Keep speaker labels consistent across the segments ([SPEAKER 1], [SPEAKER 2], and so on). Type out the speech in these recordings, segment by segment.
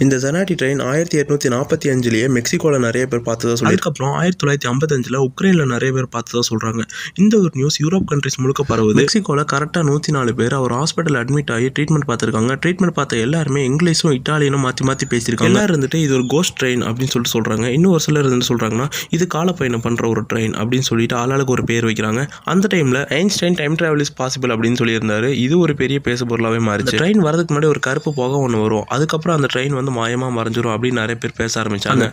[SPEAKER 1] இந்த ஜெனாட்டி ட்ரெயின் 1845 மெக்சிகோவில் நிறைய பேர் பார்த்ததா சொல்லி, அதுக்கப்புறம் 1955 உக்ரைனில் நிறைய பேர் பார்த்ததா சொல்கிறாங்க. இந்த ஒரு நியூஸ் யூரோப் கண்ட்ரிஸ் முழுக்க பரவுது. மெக்சிகோவில் கரெக்டாக 104 பேர் அவர் ஹாஸ்பிட்டல் அட்மிட் ஆகி ட்ரீட்மெண்ட் பார்த்துருக்காங்க. ட்ரீட்மெண்ட் பார்த்த எல்லாருமே இங்கிலீஷும் இட்டாலியனும் மாற்றி பேசியிருக்காங்க. எல்லாரும் இருந்துட்டு இது ஒரு கோஸ்ட் ட்ரெயின் அப்படின்னு சொல்லிட்டு சொல்கிறாங்க. இன்னும் ஒரு சிலர் இருந்து சொல்கிறாங்கன்னா இது காலப்பயணம் பண்ணுற ஒரு ட்ரெயின் அப்படின்னு சொல்லிட்டு ஆளாளுக்கு ஒரு பேர் வைக்கிறாங்க. அந்த டைமில் Einstein time travel is possible அப்படின்னு சொல்லியிருந்தாரு. இது ஒரு பெரிய பேசுபொருளாகவே மாறிச்சு. ட்ரெயின் வரதுக்கு முன்னாடி ஒரு கருப்பு புகை ஒன்று வரும். அதுக்கப்புறம் அந்த ட்ரெயின் மாயமாக மறைஞ்சிரும் அப்படின்னு நிறைய பேர் பேச ஆரம்பிச்சாங்க.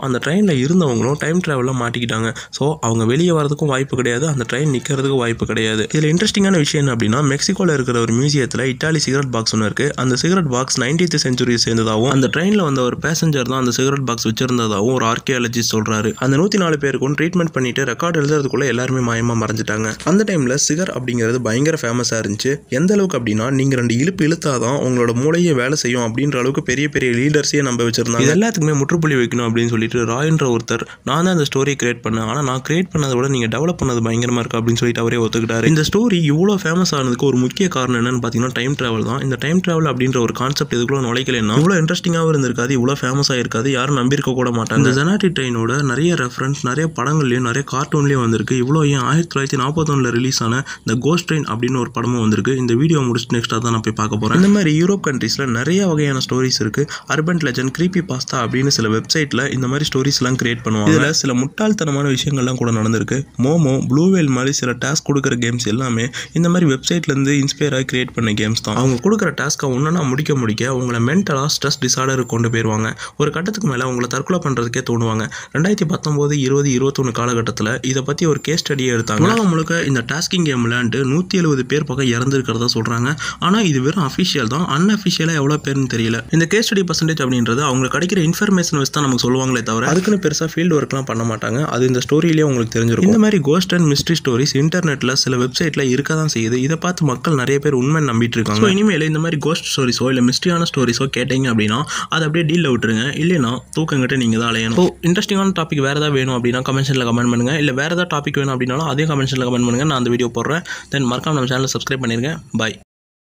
[SPEAKER 1] அந்த ட்ரெயினில் இருந்தவங்களும் டைம் டிராவலில் மாட்டிக்கிட்டாங்க. ஸோ அவங்க வெளியே வரதுக்கும் வாய்ப்பு கிடையாது, அந்த ட்ரெயின் நிற்கிறதுக்கும் வாய்ப்பு கிடையாது. இதில் இன்ட்ரெஸ்டிங்கான விஷயம் என்ன அப்படின்னா, மெக்சிகோவில் இருக்கிற ஒரு மியூசியத்தில் இட்டாலி சிகரெட் பாக்ஸ் ஒன்று இருக்குது. அந்த சிகரெட் பாக்ஸ் 19th century சேர்ந்ததாகவும் அந்த ட்ரெயினில் வந்த ஒரு பேசஞ்சர் தான் அந்த சிகரெட் பாக்ஸ் வச்சிருந்ததாகவும் ஒரு ஆர்கியாலஜிஸ்ட் சொல்கிறாரு. அந்த 104 பேருக்கும் ட்ரீட்மெண்ட் பண்ணிட்டு ரெக்கார்டு எழுதுறதுக்குள்ள எல்லாருமே மாயமாக மறைஞ்சிட்டாங்க. அந்த டைமில் சிகர் அப்படிங்கிறது பயங்கர ஃபேமஸாக இருந்துச்சு. எந்த அளவுக்கு அப்படின்னா, நீங்கள் 2 இழுப்பு இழுத்தாதான் உங்களோட மூளையே வேலை செய்யும் அப்படின்ற அளவுக்கு பெரிய பெரிய லீடர்ஸே நம்ப வச்சிருந்தாங்க. இது எல்லாத்துக்குமே முற்றுப்புள்ளி வைக்கணும் அப்படின்னு சொல்லிட்டு ராயன்ற ஒருத்தர், நான் தான் இந்த ஸ்டோரியை கிரியேட் பண்ணேன், ஆனால் நான் கிரியேட் பண்ணதை விட நீங்கள் டெவலப் பண்ணது பயங்கரமாக இருக்குது அப்படின்னு சொல்லிட்டு அவரே ஒத்துக்கிட்டாரு. இந்த ஸ்டோரி இவ்வளோ ஃபேமஸ் ஆனதுக்கு ஒரு முக்கிய காரணம் என்னன்னு பார்த்தீங்கன்னா டைம் டிராவல் தான். இந்த டைம் டிராவல் அப்படின்ற ஒரு கான்செப்ட் இதுக்குள்ள நுழைக்கலன்னா இவ்வளோ இன்ட்ரெஸ்டிங்காகவும் இருந்திருக்காது, இவ்வளோ ஃபேமஸாக இருக்காது, யாரும் நம்பியிருக்க கூட மாட்டாங்க. இந்த ஜெனாட்டி ட்ரெயினோட நிறைய ரெஃபரன்ஸ் நிறைய படங்கள்லையும் நிறைய கார்ட்டூன்லையும் வந்திருக்கு. இவ்வளோ ஏன் 1941 ரிலீஸ் ஆன இந்த கோஸ்ட் ட்ரெயின் அப்படின்னு ஒரு படமும் வந்திருக்கு. இந்த வீடியோ முடிச்சுட்டு நெக்ஸ்ட்டாக தான் நான் போய் பார்க்க போகிறேன். இந்த மாதிரி யூரோப் கண்ட்ரீஸில் நிறைய வகையான ஸ்டோரிஸ் இருக்குது. அர்பன் லெஜண்ட், கிரீப்பி பாஸ்தா அப்படின்னு சில வெப்சைட்டில் இந்த மாதிரி ஸ்டோரிஸ்லாம் கிரியேட் பண்ணுவாங்க. இதில் சில முட்டாள்தனமான விஷயங்கள்லாம் கூட நடந்திருக்கு. மோமோ, ப்ளூவேல் மாதிரி சில டாஸ்க் கொடுக்குற கேம்ஸ் எல்லாமே இந்த மாதிரி வெப்சைட்லேருந்து இன்ஸ்பயர் ஆகி கிரியேட் பண்ண கேம்ஸ் தான். அவங்க கொடுக்குற டாஸ்க்கை ஒன்றா முடிக்க உங்களை மென்டலாக ஸ்ட்ரெஸ் டிசார்டருக்கு கொண்டு போயிடுவாங்க. ஒரு கட்டத்துக்கு மேலே உங்களை தற்கொலை பண்ணுறதுக்கே தோணுவாங்க. 2019, 20, 21 காலகட்டத்தில் இதை பற்றி ஒரு கேஸ் ஸ்டடியை எடுத்தாங்க. உலகம் முழுக்க இந்த டாஸ்கிங் கேம் விளையாண்டு 170 பேர் பக்கம் இறந்துருக்கிறதா சொல்கிறாங்க. ஆனால் இது வெறும் அஃபிஷியல் தான், அன்அஃபிஷியலாக எவ்வளோ பேர்னு தெரியல. இந்த கேஸ் ஸ்டடி பர்சன்டேஜ் அப்படின்றது அவங்க கிடைக்கிற இன்ஃபர்மேஷன் வச்சு தான் நமக்கு சொல்லுவாங்களே தவிர அதுக்குன்னு பெருசாக ஃபீல்டு ஒர்க்லாம் பண்ண மாட்டாங்க. அது இந்த ஸ்டோரியிலேயே உங்களுக்கு தெரிஞ்சிருக்கும். இந்த மாதிரி கோஸ்ட் அண்ட் மிஸ்ட்ரி ஸ்டோரிஸ் இன்டர்நெட்டில் சில வெப்சைட்டில் இருக்க தான் செய்யுது. இதை பார்த்து மக்கள் நிறைய பேர் உண்மை நம்பிட்டு இருக்காங்க. ஸோ இனிமேல் இந்த மாதிரி கோஸ்ட் ஸ்டோரிஸோ இல்லை மிஸ்ட்ரியான ஸ்டோரிஸோ கேட்டீங்க அப்படின்னா அதை அப்படியே டீலில் விட்டுருங்க. இல்லைன்னா தூக்கங்கிட்ட நீங்கள் தான் அலையணும். ஸோ இன்ட்ரெஸ்டிங்கான டாபிக் வேறு ஏதாவது வேணும் அப்படின்னா கமெண்ட்ஸில் கமெண்ட் பண்ணுங்கள். இல்லை வேறு ஏதாவது டாபிக் வேணும் அப்படின்னாலும் அதே கமெண்ட்ஸில் கமெண்ட் பண்ணுங்கள். நான் அந்த வீடியோ போடுறேன். தென் மறக்காம நம்ம சேனலை சப்ஸ்கிரைப் பண்ணிருங்க. பாய்.